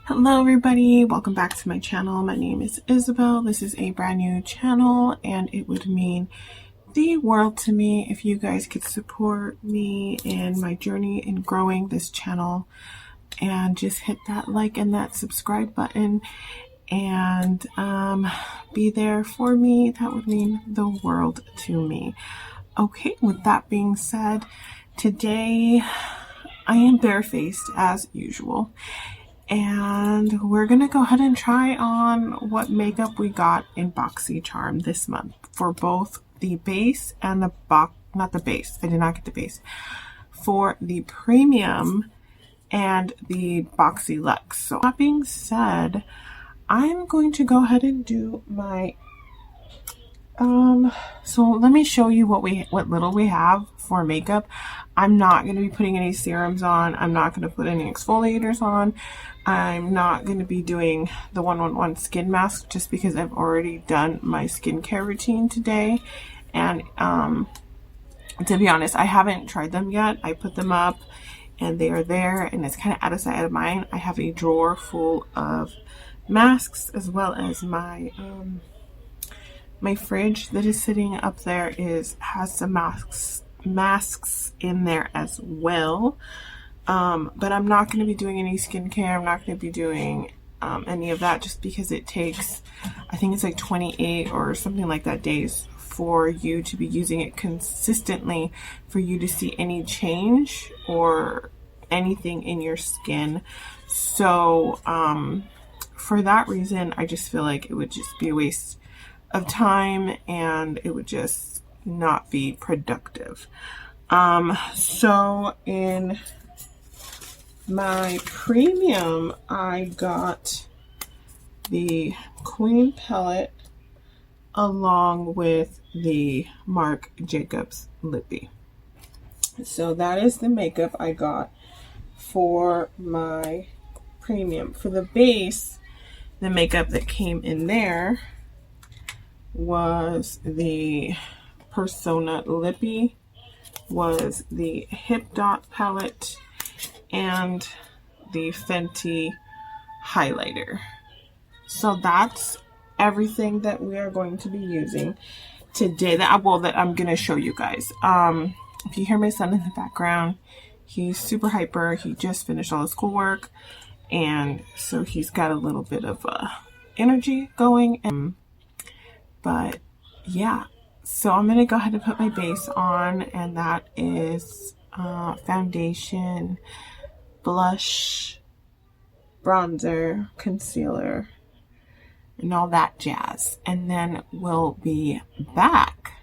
Hello everybody, welcome back to my channel. My name is Isabel. This is a brand new channel and it would mean the world to me if you guys could support me in my journey in growing this channel and just hit that like and that subscribe button and be there for me. That would mean the world to me. Okay, with that being said, today I am barefaced as usual. And we're going to go ahead and try on what makeup we got in BoxyCharm this month for both the base and the not the base. I did not get the base. For the premium and the Boxy Luxe. So that being said, I'm going to go ahead and do my so let me show you what little we have for makeup. I'm not going to be putting any serums on. I'm not going to put any exfoliators on. I'm not going to be doing the 111 skin mask just because I've already done my skincare routine today. And to be honest, I haven't tried them yet. I put them up and they are there and it's kind of out of sight, out of mind. I have a drawer full of masks as well as my my fridge that is sitting up there has some masks in there as well. But I'm not going to be doing any skincare. I'm not going to be doing any of that just because it takes, I think it's like 28 or something like that days for you to be using it consistently for you to see any change or anything in your skin. So for that reason, I just feel like it would just be a waste of time and it would just not be productive. So in my premium, I got the Queen palette along with the Marc Jacobs Lippy. So that is the makeup I got for my premium. For the base, the makeup that came in there was the Persona Lippy, was the Hip Dot palette, and the Fenty highlighter. So that's everything that we are going to be using today, that I'm going to show you guys. If you hear my son in the background, he's super hyper. He just finished all his schoolwork and so he's got a little bit of energy going. But yeah, so I'm going to go ahead and put my base on, and that is foundation, blush, bronzer, concealer, and all that jazz. And then we'll be back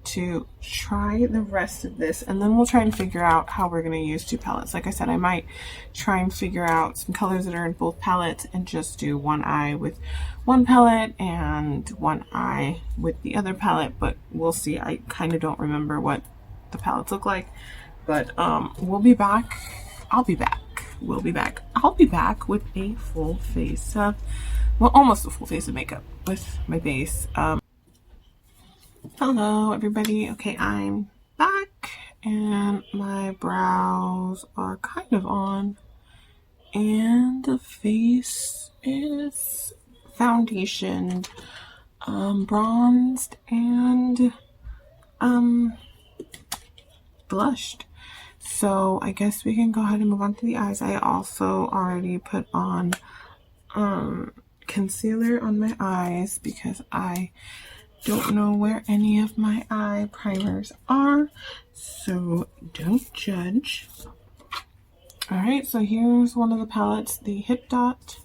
to try the rest of this, and then we'll try and figure out how we're going to use two palettes. Like I said, I might try and figure out some colors that are in both palettes and just do one eye with one palette and one eye with the other palette, but we'll see. I kind of don't remember what the palettes look like, but we'll be back. I'll be back with a full face of, well, almost a full face of makeup with my base. Hello everybody. Okay, I'm back and my brows are kind of on and the face is foundationed, bronzed, and blushed. So I guess we can go ahead and move on to the eyes. I also already put on concealer on my eyes because I don't know where any of my eye primers are, so don't judge. Alright, so here's one of the palettes, the Hip Dot,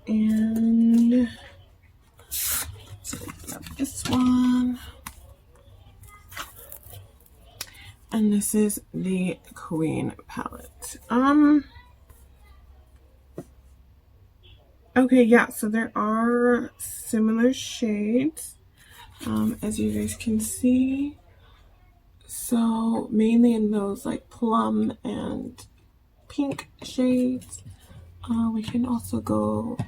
and let's open up this one, and this is the Queen palette. Okay, yeah, so there are similar shades, as you guys can see. So mainly in those like plum and pink shades. We can also go,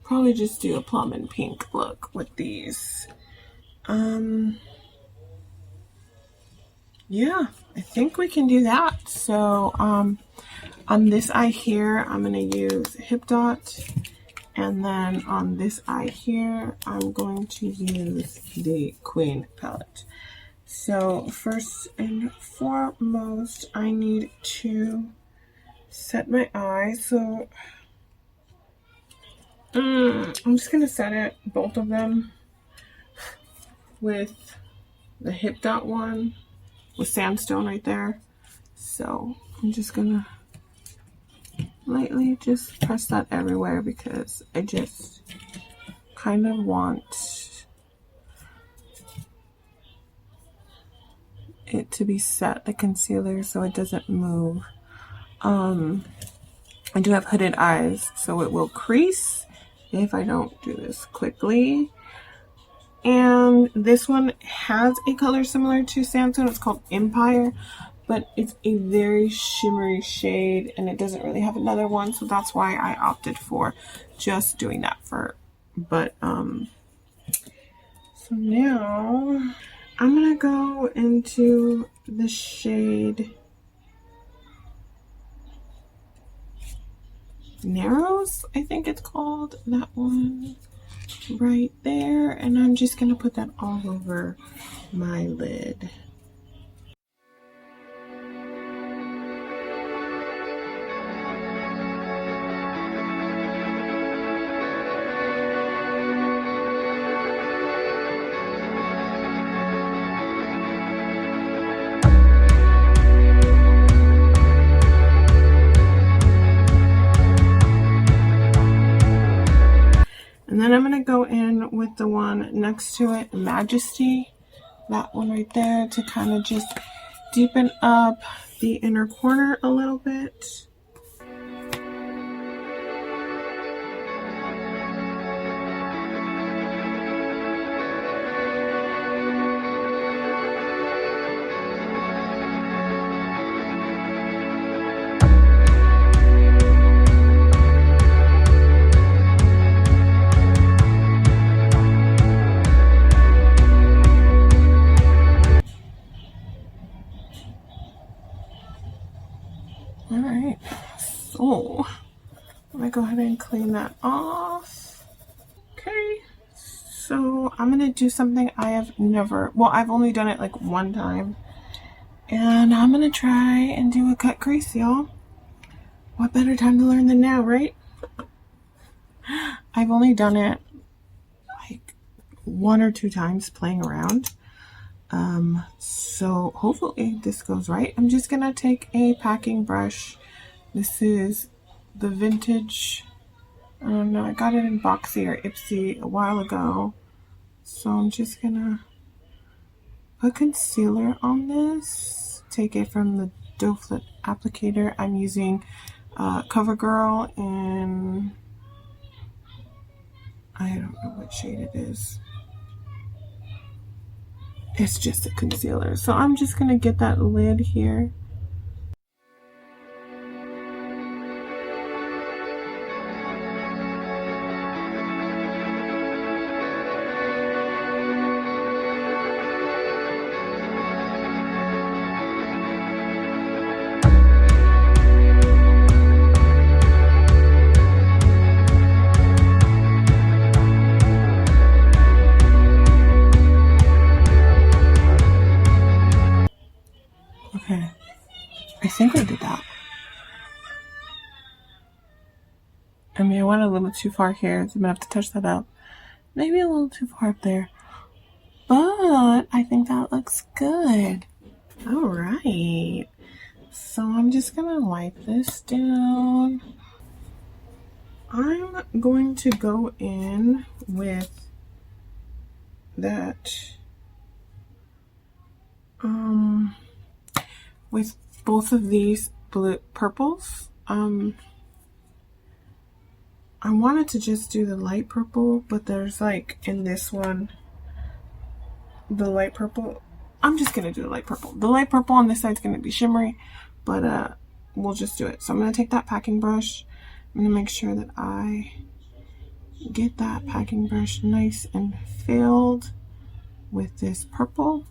probably just do a plum and pink look with these. Yeah, I think we can do that. So On this eye here, I'm going to use Hip Dot. And then on this eye here, I'm going to use the Queen palette. So first and foremost, I need to set my eye. So I'm just going to set it, both of them, with the Hip Dot one with sandstone right there. So I'm just going to lightly just press that everywhere because I just kind of want it to be set, the concealer, so it doesn't move. I do have hooded eyes, so it will crease if I don't do this quickly. And this one has a color similar to Sandstone. It's called Empire, but it's a very shimmery shade and it doesn't really have another one, so that's why I opted for just doing that for. But so now I'm gonna go into the shade Narrows, I think it's called, that one right there, and I'm just gonna put that all over my lid. And then I'm going to go in with the one next to it, Majesty, that one right there, to kind of just deepen up the inner corner a little bit. Alright, so I'm going to go ahead and clean that off. Okay, so I'm going to do something I have never, well, I've only done it like one time. And I'm going to try and do a cut crease, y'all. What better time to learn than now, right? I've only done it like 1 or 2 times playing around. So hopefully this goes right. I'm just gonna take a packing brush. This is the vintage, I don't know, I got it in Boxy or Ipsy a while ago. So I'm just gonna put concealer on this. Take it from the doe foot applicator. I'm using CoverGirl in, I don't know what shade it is. It's just a concealer. So I'm just going to get that lid here. Okay, I think I did that. I mean, I went a little too far here, so I'm gonna have to touch that up. Maybe a little too far up there, but I think that looks good. All right, so I'm just gonna wipe this down. I'm going to go in with that, with both of these blue purples. I wanted to just do the light purple, but there's like in this one, the light purple. I'm just gonna do the light purple. The light purple on this side is gonna be shimmery, but we'll just do it. So I'm gonna take that packing brush. I'm gonna make sure that I get that packing brush nice and filled with this purple.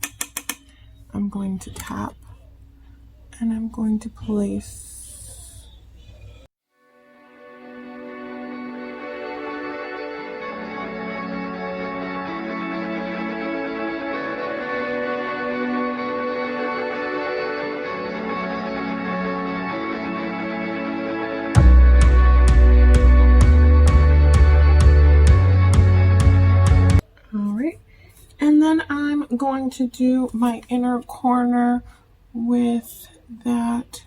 I'm going to tap and I'm going to place going to do my inner corner with that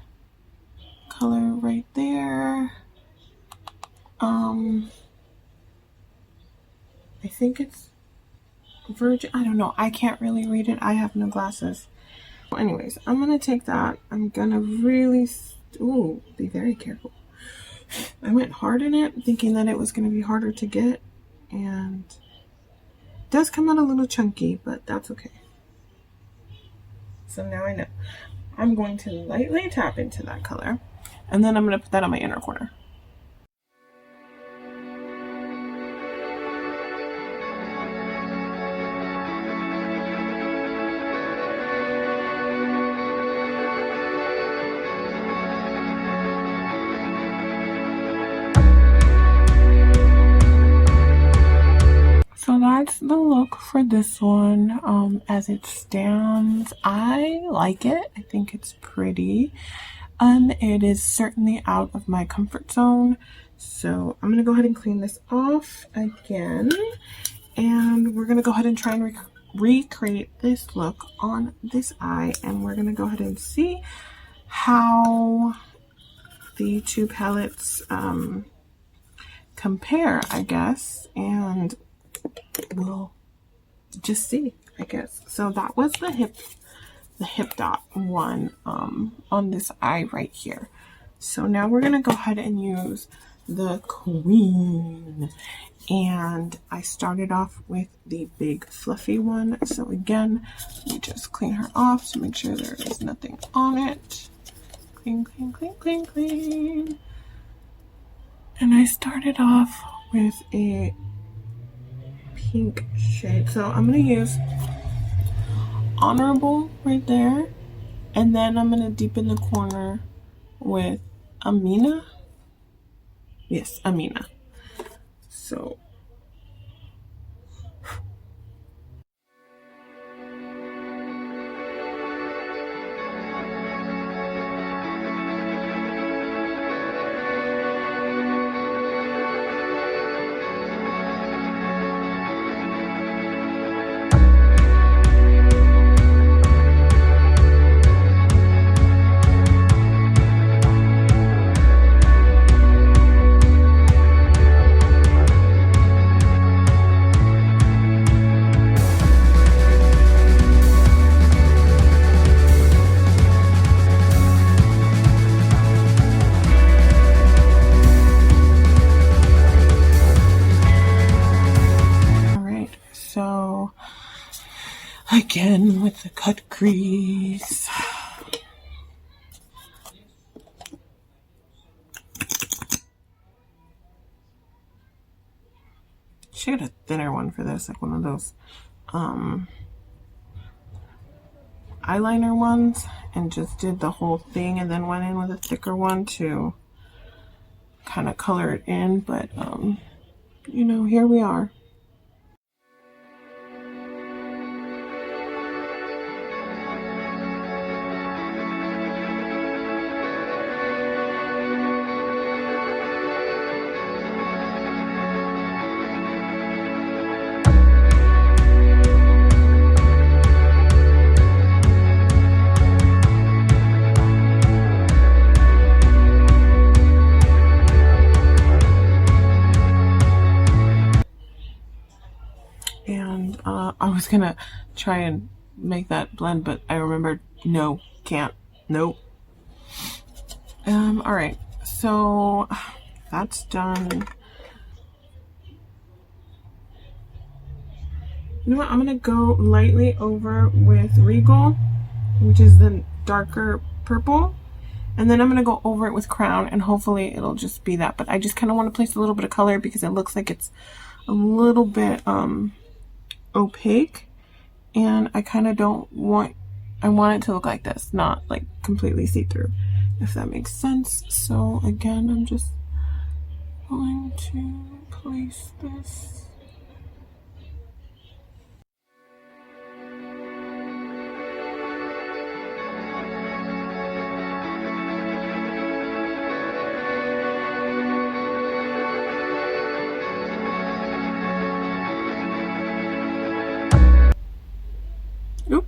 color right there. I think it's Virgin. I don't know. I can't really read it. I have no glasses. Well, anyways, I'm going to take that. I'm going to really, be very careful. I went hard in it thinking that it was going to be harder to get, and it does come out a little chunky, but that's okay. So now I know. I'm going to lightly tap into that color, and then I'm going to put that on my inner corner. So that's the look for this one. As it stands, I like it. I think it's pretty. It is certainly out of my comfort zone. So I'm going to go ahead and clean this off again. And we're going to go ahead and try and recreate this look on this eye. And we're going to go ahead and see how the two palettes compare, I guess. And we'll just see, I guess. So that was the hip dot one on this eye right here. So now we're gonna go ahead and use the queen, and I started off with the big fluffy one. So again, we just clean her off to make sure there is nothing on it. Clean, clean, clean, clean, clean. And I started off with a pink shade, so I'm going to use Honorable right there, and then I'm going to deepen the corner with Amina. Yes, Amina. So again with the cut crease. Should get a thinner one for this, like one of those eyeliner ones, and just did the whole thing and then went in with a thicker one to kind of color it in. But you know, here we are. I was gonna try and make that blend, but I remembered, no, can't, nope. All right, so that's done. You know what, I'm gonna go lightly over with Regal, which is the darker purple, and then I'm gonna go over it with Crown, and hopefully it'll just be that. But I just kind of want to place a little bit of color because it looks like it's a little bit opaque, and I kind of don't want, I want it to look like this, not like completely see-through, if that makes sense. So again, I'm just going to place this.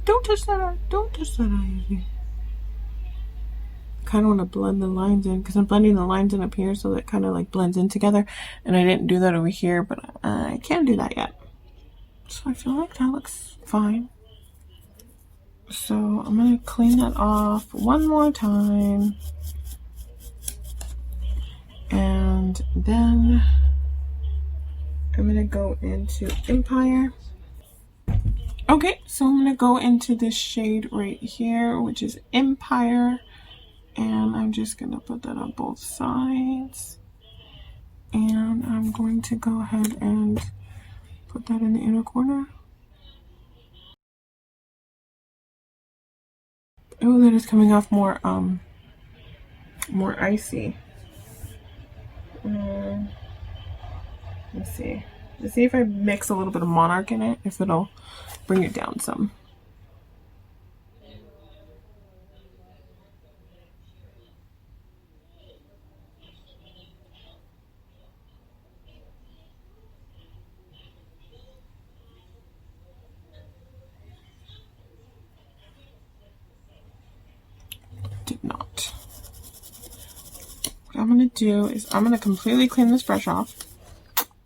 Don't touch that eye. Don't touch that eye. Kind of want to blend the lines in because I'm blending the lines in up here so that it kind of like blends in together. And I didn't do that over here, but I can't do that yet. So I feel like that looks fine. So I'm going to clean that off one more time. And then I'm going to go into Empire. Okay, so I'm going to go into this shade right here, which is Empire. And I'm just going to put that on both sides. And I'm going to go ahead and put that in the inner corner. Oh, that is coming off more icy. Let's see. Let's see if I mix a little bit of Monarch in it, if it'll bring it down some. Did not. What I'm going to do is I'm going to completely clean this brush off.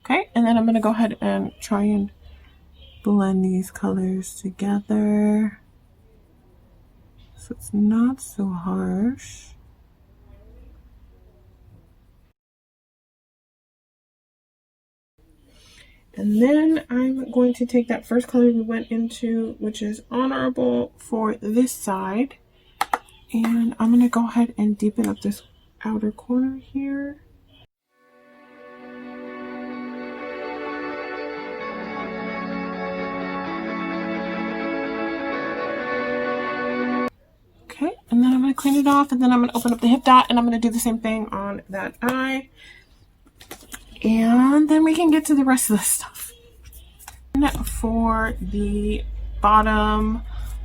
Okay, and then I'm going to go ahead and try and blend these colors together so it's not so harsh. And then I'm going to take that first color we went into, which is Honorable, for this side. And I'm going to go ahead and deepen up this outer corner here. Okay, and then I'm going to clean it off, and then I'm going to open up the hip dot, and I'm going to do the same thing on that eye. And then we can get to the rest of the stuff. And for the bottom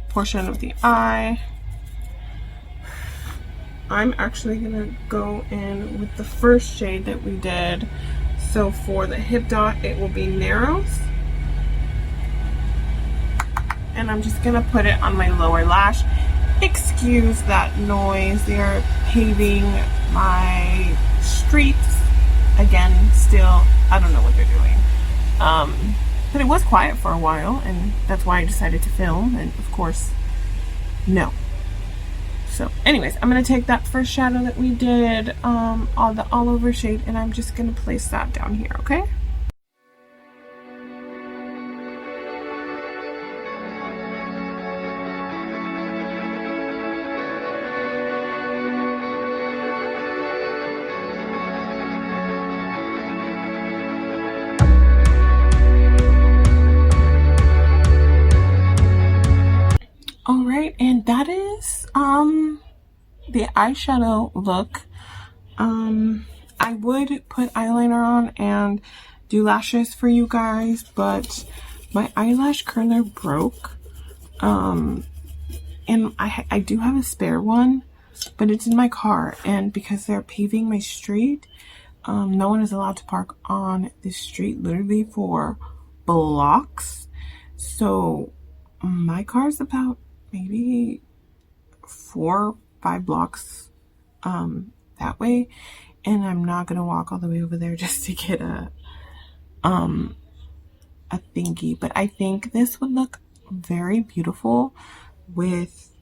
portion of the eye, I'm actually going to go in with the first shade that we did. So for the hip dot, it will be Narrows. And I'm just going to put it on my lower lash. Excuse that noise. They are paving my streets. Again, still, I don't know what they're doing. But it was quiet for a while, and that's why I decided to film. And of course, no. So anyways, I'm going to take that first shadow that we did on the all over shade, and I'm just going to place that down here, okay? Alright, and that is the eyeshadow look. I would put eyeliner on and do lashes for you guys, but my eyelash curler broke. And I do have a spare one, but it's in my car, and because they're paving my street, no one is allowed to park on this street literally for blocks. So my car's about maybe 4 or 5 blocks that way, and I'm not gonna walk all the way over there just to get a thingy. But I think this would look very beautiful with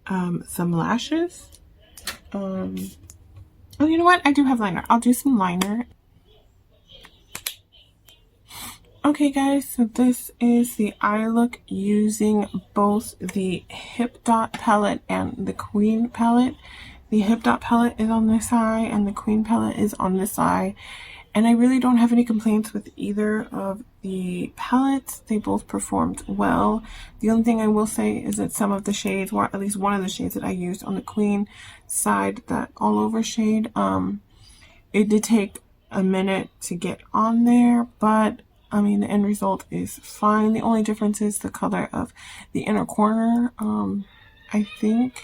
some lashes. Oh, you know what? I do have liner. I'll do some liner. Okay guys, so this is the eye look using both the Hip Dot palette and the Queen palette. The Hip Dot palette is on this eye and the Queen palette is on this eye. And I really don't have any complaints with either of the palettes. They both performed well. The only thing I will say is that some of the shades, or at least one of the shades that I used on the Queen side, that all over shade, it did take a minute to get on there, but I mean, the end result is fine. The only difference is the color of the inner corner. I think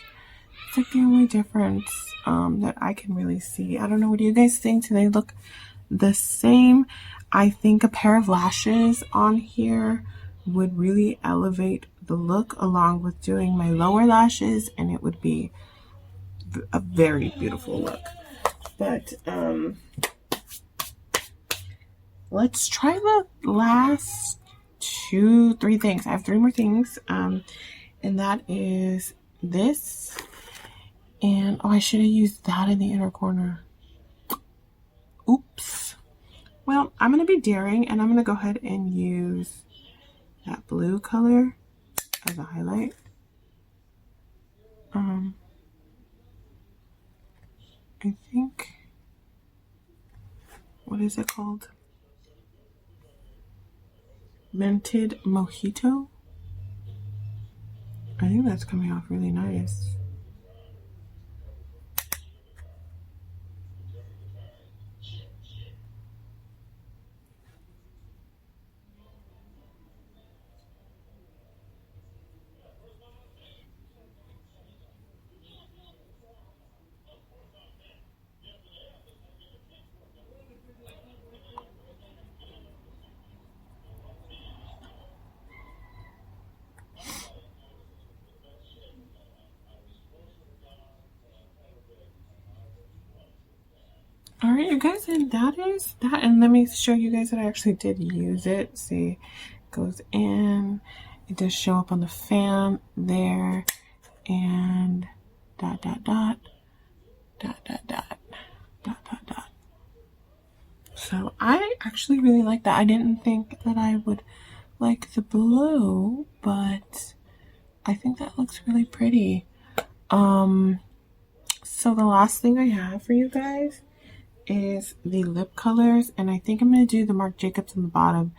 it's like the only difference that I can really see. I don't know. What do you guys think? Do they look the same? I think a pair of lashes on here would really elevate the look along with doing my lower lashes, and it would be a very beautiful look. But let's try the last 2-3 things. I have 3 more things, and that is this. And oh, I should have used that in the inner corner. Oops. Well, I'm going to be daring, and I'm going to go ahead and use that blue color as a highlight. I think, what is it called? Mented Mojito. I think that's coming off really nice. Alright, you guys, and that is that. And let me show you guys that I actually did use it. See, it goes in. It does show up on the fan there. And dot, dot, dot, dot, dot, dot, dot, dot, dot. So I actually really like that. I didn't think that I would like the blue, but I think that looks really pretty. So the last thing I have for you guys is the lip colors, and I think I'm going to do the Marc Jacobs on the bottom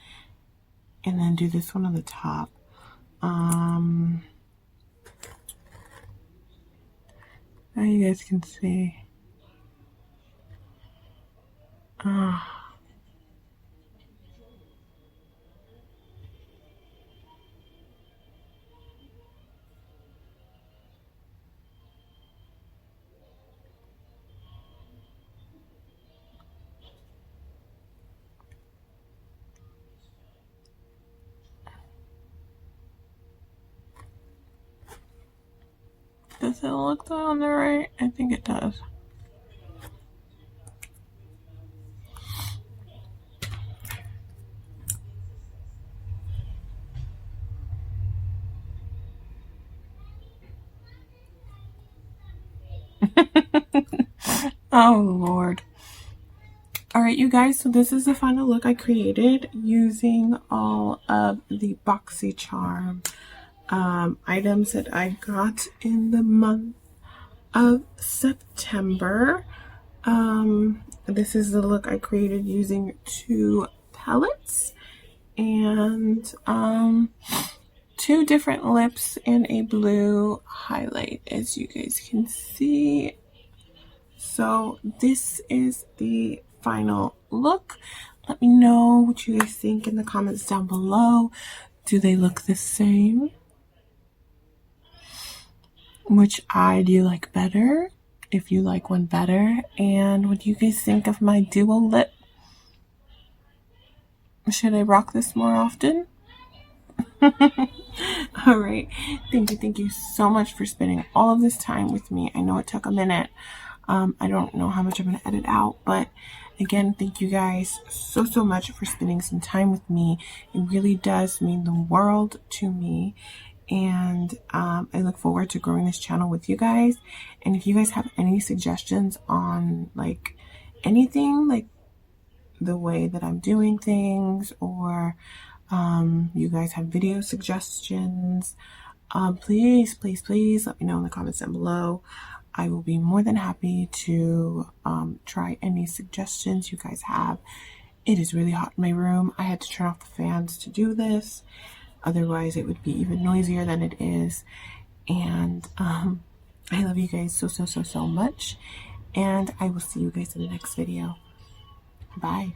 and then do this one on the top. Now you guys can see. Does it look on the right? I think it does. Oh Lord. Alright, you guys, so this is the final look I created using all of the BoxyCharm items that I got in the month of September. This is the look I created using 2 palettes and 2 different lips and a blue highlight, as you guys can see. So this is the final look. Let me know what you guys think in the comments down below. Do they look the same? Which eye do you like better? If you like one better. And what do you guys think of my duo lip? Should I rock this more often? Alright, thank you so much for spending all of this time with me. I know it took a minute. I don't know how much I'm going to edit out, but again, thank you guys so much for spending some time with me. It really does mean the world to me, and I look forward to growing this channel with you guys. And if you guys have any suggestions on like anything, like the way that I'm doing things, or you guys have video suggestions, please let me know in the comments down below. I will be more than happy to try any suggestions you guys have. It is really hot in my room. I had to turn off the fans to do this. Otherwise, it would be even noisier than it is. And I love you guys so much. And I will see you guys in the next video. Bye.